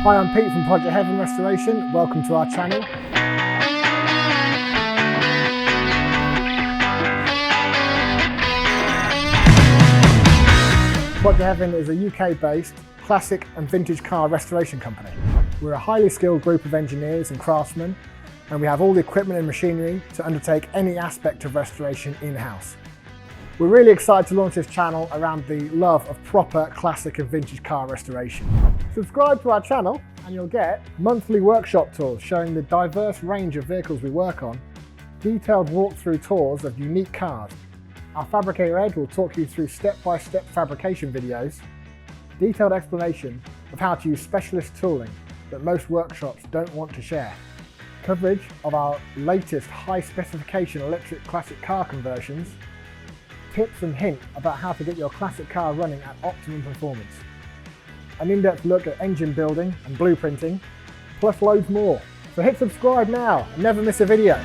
Hi, I'm Pete from Project Heaven Restoration. Welcome to our channel. Project Heaven is a UK-based classic and vintage car restoration company. We're a highly skilled group of engineers and craftsmen, and we have all the equipment and machinery to undertake any aspect of restoration in-house. We're really excited to launch this channel around the love of proper classic and vintage car restoration. Subscribe to our channel and you'll get monthly workshop tours showing the diverse range of vehicles we work on, detailed walkthrough tours of unique cars. Our fabricator Ed will talk you through step-by-step fabrication videos, detailed explanation of how to use specialist tooling that most workshops don't want to share, coverage of our latest high specification electric classic car conversions, tips and hints about how to get your classic car running at optimum performance, an in-depth look at engine building and blueprinting, plus loads more. So hit subscribe now and never miss a video.